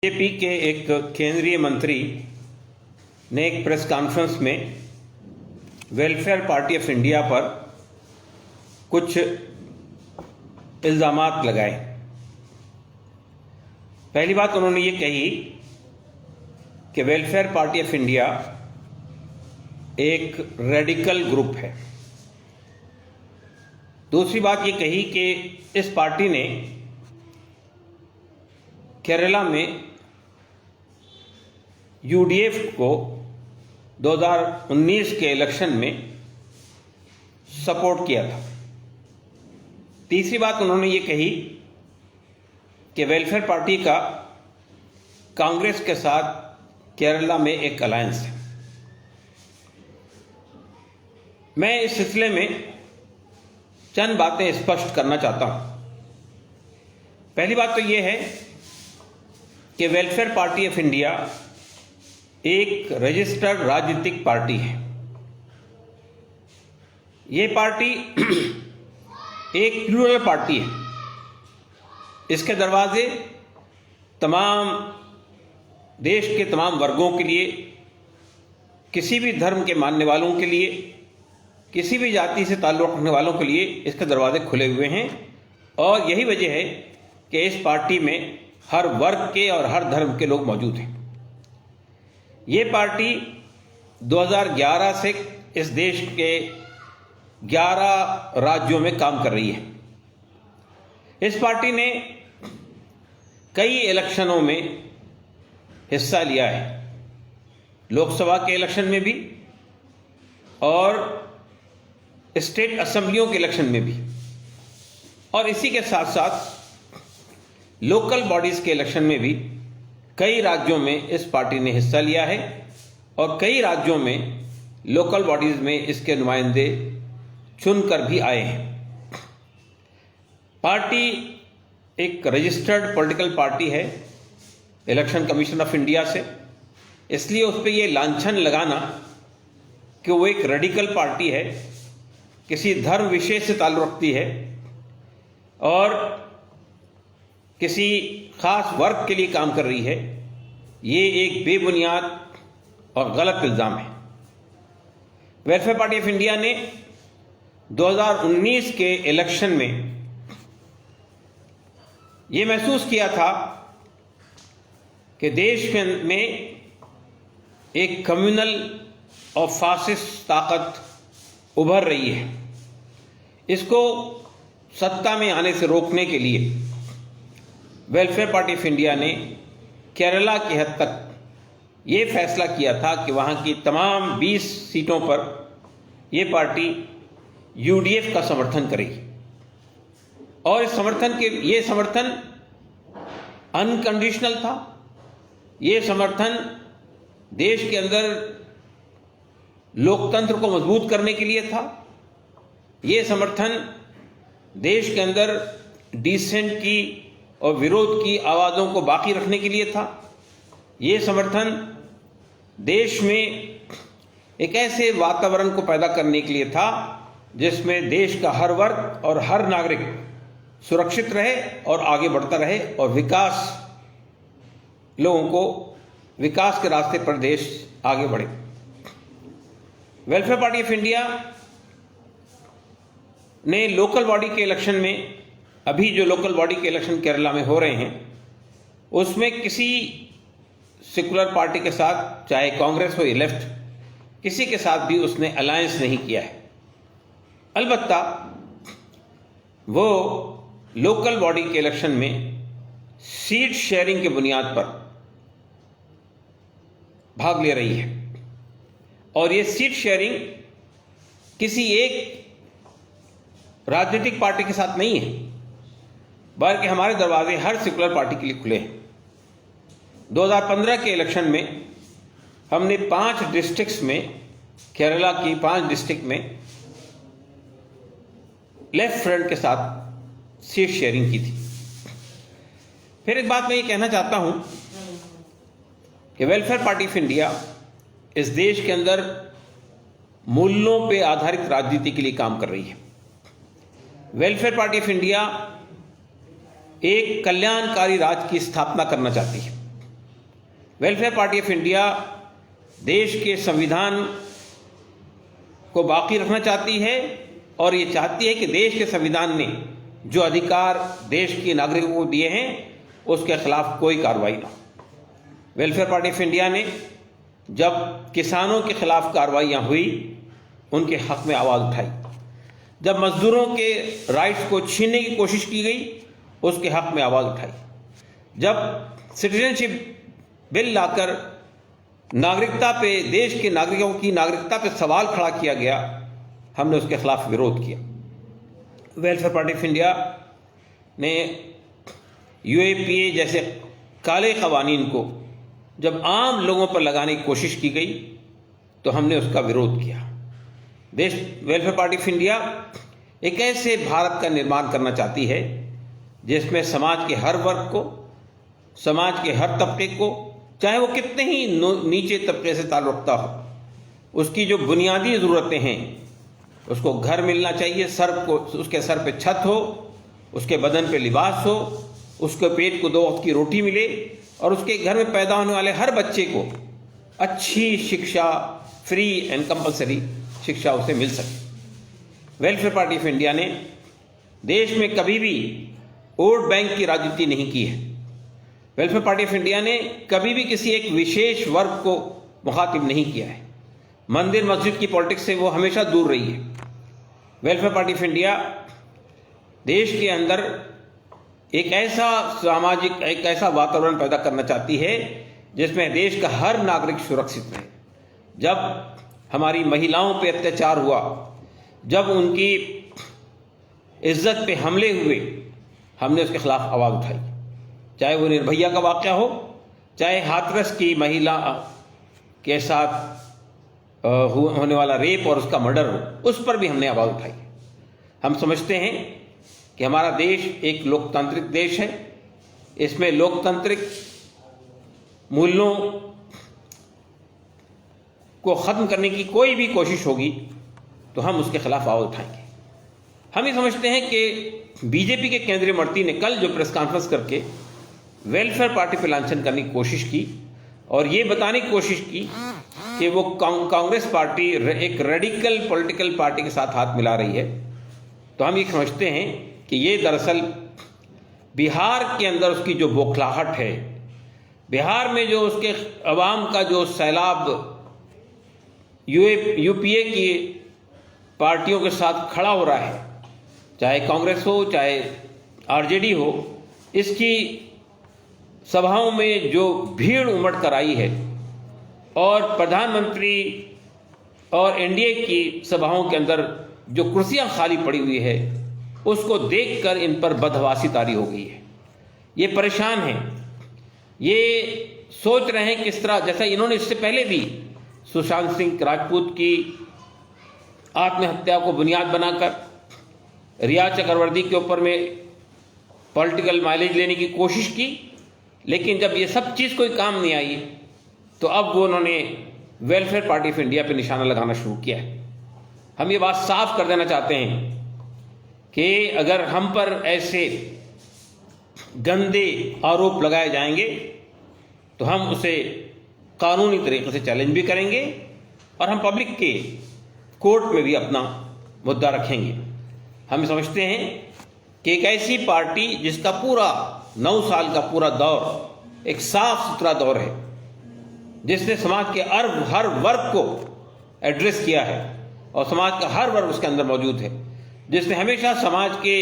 BJP के एक केंद्रीय मंत्री ने एक प्रेस कॉन्फ्रेंस में वेलफेयर पार्टी ऑफ इंडिया पर कुछ इल्ज़ामात लगाए। पहली बात उन्होंने ये कही कि वेलफेयर पार्टी ऑफ इंडिया एक रेडिकल ग्रुप है। दूसरी बात ये कही कि इस पार्टी ने केरला में यूडीएफ को 2019 के इलेक्शन में सपोर्ट किया था। तीसरी बात उन्होंने ये कही कि वेलफेयर पार्टी का कांग्रेस के साथ केरला में एक अलायंस है। मैं इस सिलसिले में चंद बातें स्पष्ट करना चाहता हूं। पहली बात तो यह है कि वेलफेयर पार्टी ऑफ इंडिया एक रजिस्टर्ड राजनीतिक पार्टी है। यह पार्टी एक प्लूरल पार्टी है। इसके दरवाजे तमाम देश के तमाम वर्गों के लिए, किसी भी धर्म के मानने वालों के लिए, किसी भी जाति से ताल्लुक़ रखने वालों के लिए इसके दरवाजे खुले हुए हैं। और यही वजह है कि इस पार्टी में हर वर्ग के और हर धर्म के लोग मौजूद हैं। ये पार्टी 2011 से इस देश के 11 राज्यों में काम कर रही है। इस पार्टी ने कई इलेक्शनों में हिस्सा लिया है, लोकसभा के इलेक्शन में भी और स्टेट असेंबलियों के इलेक्शन में भी, और इसी के साथ साथ लोकल बॉडीज के इलेक्शन में भी कई राज्यों में इस पार्टी ने हिस्सा लिया है। और कई राज्यों में लोकल बॉडीज में इसके नुमाइंदे चुनकर भी आए हैं। पार्टी एक रजिस्टर्ड पॉलिटिकल पार्टी है इलेक्शन कमीशन ऑफ इंडिया से, इसलिए उस पर यह लांछन लगाना कि वो एक रेडिकल पार्टी है, किसी धर्म विशेष से ताल्लुक़ रखती है और किसी खास वर्ग के लिए काम कर रही है, ये एक बेबुनियाद और गलत इल्ज़ाम है। वेलफेयर पार्टी ऑफ इंडिया ने 2019 के इलेक्शन में ये महसूस किया था कि देश में एक कम्युनल और फासिस्ट ताकत उभर रही है। इसको सत्ता में आने से रोकने के लिए वेलफेयर पार्टी ऑफ इंडिया ने केरला की हद तक ये फैसला किया था कि वहाँ की तमाम 20 सीटों पर यह पार्टी यूडीएफ का समर्थन करेगी। और इस ये समर्थन अनकंडीशनल था। ये समर्थन देश के अंदर लोकतंत्र को मजबूत करने के लिए था। ये समर्थन देश के अंदर डिसेंट की और विरोध की आवाज़ों को बाकी रखने के लिए था। ये समर्थन देश में एक ऐसे वातावरण को पैदा करने के लिए था जिसमें देश का हर वर्ग और हर नागरिक सुरक्षित रहे और आगे बढ़ता रहे और लोगों को विकास के रास्ते पर देश आगे बढ़े। वेलफेयर पार्टी ऑफ इंडिया ने लोकल बॉडी के इलेक्शन में, अभी जो लोकल बॉडी के इलेक्शन केरला में हो रहे हैं, उसमें किसी सेकुलर पार्टी के साथ, चाहे कांग्रेस हो या लेफ्ट, किसी के साथ भी उसने अलायंस नहीं किया है। अलबत्ता वो लोकल बॉडी के इलेक्शन में सीट शेयरिंग की बुनियाद पर भाग ले रही है। और ये सीट शेयरिंग किसी एक राजनीतिक पार्टी के साथ नहीं है, बल्कि हमारे दरवाजे हर सेकुलर पार्टी के लिए खुले हैं। 2015 के इलेक्शन में हमने 5 डिस्ट्रिक्ट्स में, केरला की 5 डिस्ट्रिक्ट में लेफ्ट फ्रंट के साथ सीट शेयरिंग की थी। फिर एक बात मैं ये कहना चाहता हूं कि वेलफेयर पार्टी ऑफ इंडिया इस देश के अंदर मूल्यों पे आधारित राजनीति के लिए काम कर रही है। वेलफेयर पार्टी ऑफ इंडिया एक कल्याणकारी राज्य की स्थापना करना चाहती है। वेलफेयर पार्टी ऑफ इंडिया देश के संविधान को बाकी रखना चाहती है और ये चाहती है कि देश के संविधान ने जो अधिकार देश के नागरिकों को दिए हैं उसके खिलाफ कोई कार्रवाई ना हो। वेलफेयर पार्टी ऑफ इंडिया ने जब किसानों के खिलाफ कार्रवाइयाँ हुई उनके हक में आवाज़ उठाई, जब मजदूरों के राइट्स को छीनने की कोशिश की गई उसके हक में आवाज़ उठाई, जब सिटीजनशिप बिल लाकर नागरिकता पे, देश के नागरिकों की नागरिकता पे सवाल खड़ा किया गया, हमने उसके खिलाफ विरोध किया। वेलफेयर पार्टी ऑफ इंडिया ने यूएपीए जैसे काले कवानीन को जब आम लोगों पर लगाने की कोशिश की गई तो हमने उसका विरोध किया। वेलफेयर पार्टी ऑफ इंडिया एक ऐसे भारत का निर्माण करना चाहती है जिसमें समाज के हर वर्ग को, समाज के हर तबके को, चाहे वो कितने ही नीचे तबके से ताल्लुक रखता हो, उसकी जो बुनियादी ज़रूरतें हैं, उसको घर मिलना चाहिए, उसके सर पे छत हो, उसके बदन पे लिबास हो, उसके पेट को 2 वक्त की रोटी मिले और उसके घर में पैदा होने वाले हर बच्चे को अच्छी शिक्षा, फ्री एंड कंपलसरी शिक्षा उसे मिल सके। वेलफेयर पार्टी ऑफ इंडिया ने देश में कभी भी वोट बैंक की राजनीति नहीं की है। वेलफेयर पार्टी ऑफ इंडिया ने कभी भी किसी एक विशेष वर्ग को मुखातिब नहीं किया है। मंदिर मस्जिद की पॉलिटिक्स से वो हमेशा दूर रही है। वेलफेयर पार्टी ऑफ इंडिया देश के अंदर एक ऐसा वातावरण पैदा करना चाहती है जिसमें देश का हर नागरिक सुरक्षित रहे। जब हमारी महिलाओं पे अत्याचार हुआ, जब उनकी इज्जत पे हमले हुए, हमने उसके खिलाफ आवाज़ उठाई, चाहे वो निर्भया का वाक़या हो, चाहे हाथरस की महिला के साथ होने वाला रेप और उसका मर्डर हो, उस पर भी हमने आवाज़ उठाई। हम समझते हैं कि हमारा देश एक लोकतांत्रिक देश है, इसमें लोकतांत्रिक मूल्यों को ख़त्म करने की कोई भी कोशिश होगी तो हम उसके खिलाफ आवाज़ उठाएंगे। हम ये समझते हैं कि बीजेपी के केंद्रीय मंत्री ने कल जो प्रेस कॉन्फ्रेंस करके वेलफेयर पार्टी पर लांछन करने की कोशिश की और ये बताने की कोशिश की कि वो कांग्रेस पार्टी एक रेडिकल पॉलिटिकल पार्टी के साथ हाथ मिला रही है, तो हम ये समझते हैं कि ये दरअसल बिहार के अंदर उसकी जो बौखलाहट है, बिहार में जो उसके अवाम का जो सैलाब यूपीए की पार्टियों के साथ खड़ा हो रहा है, चाहे कांग्रेस हो चाहे आरजेडी हो, इसकी सभाओं में जो भीड़ उमड़ कर आई है और प्रधानमंत्री और एनडीए की सभाओं के अंदर जो कुर्सियां खाली पड़ी हुई है, उसको देखकर इन पर बदहवासी तारी हो गई है। ये परेशान हैं, ये सोच रहे हैं किस तरह, जैसा इन्होंने इससे पहले भी सुशांत सिंह राजपूत की आत्महत्या को बुनियाद बनाकर रिया चक्रवर्ती के ऊपर में पॉलिटिकल माइलेज लेने की कोशिश की, लेकिन जब ये सब चीज़ कोई काम नहीं आई तो अब वो उन्होंने वेलफेयर पार्टी ऑफ इंडिया पे निशाना लगाना शुरू किया है। हम ये बात साफ कर देना चाहते हैं कि अगर हम पर ऐसे गंदे आरोप लगाए जाएंगे तो हम उसे कानूनी तरीके से चैलेंज भी करेंगे और हम पब्लिक के कोर्ट में भी अपना मुद्दा रखेंगे। हम समझते हैं कि एक ऐसी पार्टी जिसका पूरा 9 साल का पूरा दौर एक साफ सुथरा दौर है, जिसने समाज के हर वर्ग को एड्रेस किया है और समाज का हर वर्ग उसके अंदर मौजूद है, जिसने हमेशा समाज के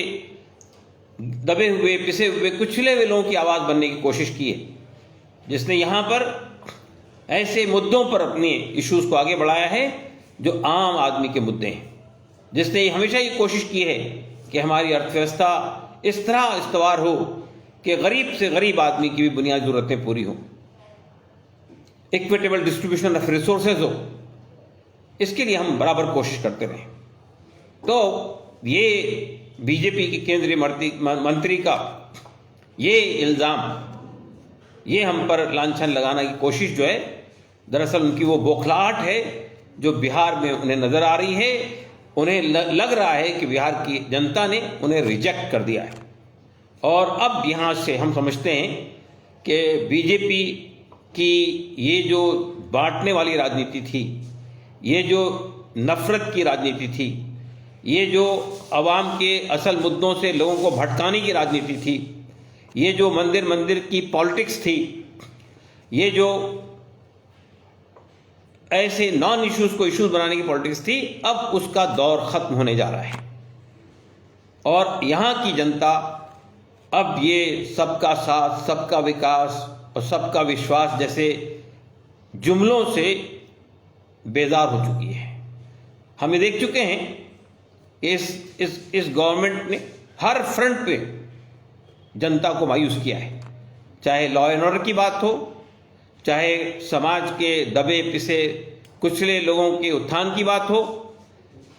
दबे हुए, पिसे हुए, कुचले हुए लोगों की आवाज़ बनने की कोशिश की है, जिसने यहाँ पर ऐसे मुद्दों पर अपने इश्यूज़ को आगे बढ़ाया है जो आम आदमी के मुद्दे हैं, जिसने हमेशा ये कोशिश की है कि हमारी अर्थव्यवस्था इस तरह इस्तवार हो कि गरीब से गरीब आदमी की भी बुनियादी ज़रूरतें पूरी हों, इक्विटेबल डिस्ट्रीब्यूशन ऑफ रिसोर्सेज हो, इसके लिए हम बराबर कोशिश करते रहें। तो ये बीजेपी के केंद्रीय मंत्री का ये इल्ज़ाम, ये हम पर लांछन लगाने की कोशिश जो है, दरअसल उनकी वो बौखलाहट है जो बिहार में उन्हें नज़र आ रही है। उन्हें लग रहा है कि बिहार की जनता ने उन्हें रिजेक्ट कर दिया है और अब यहाँ से हम समझते हैं कि बीजेपी कि ये जो बांटने वाली राजनीति थी, ये जो नफरत की राजनीति थी, ये जो अवाम के असल मुद्दों से लोगों को भटकाने की राजनीति थी, ये जो मंदिर मंदिर की पॉलिटिक्स थी, ये जो ऐसे नॉन इश्यूज को इश्यूज बनाने की पॉलिटिक्स थी, अब उसका दौर खत्म होने जा रहा है। और यहाँ की जनता अब ये सबका साथ, सबका विकास और सबका विश्वास जैसे जुमलों से बेजार हो चुकी है। हम ये देख चुके हैं कि इस गवर्नमेंट ने हर फ्रंट पे जनता को मायूस किया है, चाहे लॉ एंड ऑर्डर की बात हो, चाहे समाज के दबे पिसे कुचले लोगों के उत्थान की बात हो,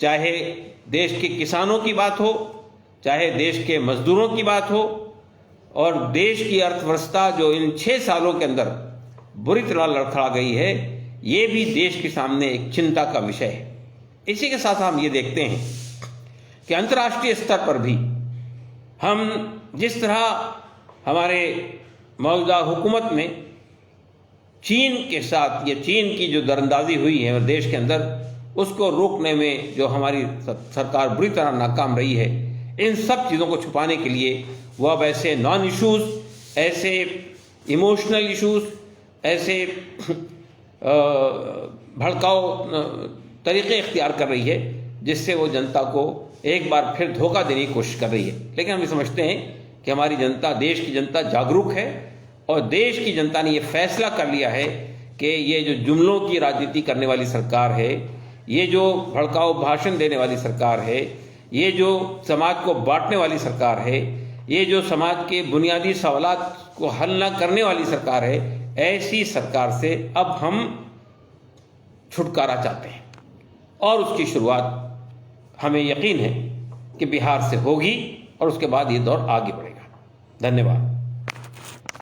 चाहे देश के किसानों की बात हो, चाहे देश के मजदूरों की बात हो, और देश की अर्थव्यवस्था जो इन 6 सालों के अंदर बुरी तरह लड़खड़ा गई है, ये भी देश के सामने एक चिंता का विषय है। इसी के साथ हम ये देखते हैं कि अंतर्राष्ट्रीय स्तर पर भी हम जिस तरह हमारे मौजूदा हुकूमत में चीन के साथ, ये चीन की जो दरअंदाजी हुई है देश के अंदर, उसको रोकने में जो हमारी सरकार बुरी तरह नाकाम रही है, इन सब चीज़ों को छुपाने के लिए वो अब ऐसे नॉन इश्यूज, ऐसे इमोशनल इश्यूज, ऐसे भड़काऊ तरीक़े इख्तियार कर रही है, जिससे वो जनता को एक बार फिर धोखा देने की कोशिश कर रही है। लेकिन हम ये समझते हैं कि हमारी जनता, देश की जनता जागरूक है, और देश की जनता ने ये फैसला कर लिया है कि ये जो जुमलों की राजनीति करने वाली सरकार है, ये जो भड़काऊ भाषण देने वाली सरकार है, ये जो समाज को बांटने वाली सरकार है, ये जो समाज के बुनियादी सवालात को हल न करने वाली सरकार है, ऐसी सरकार से अब हम छुटकारा चाहते हैं। और उसकी शुरुआत हमें यकीन है कि बिहार से होगी, और उसके बाद ये दौर आगे बढ़ेगा। धन्यवाद।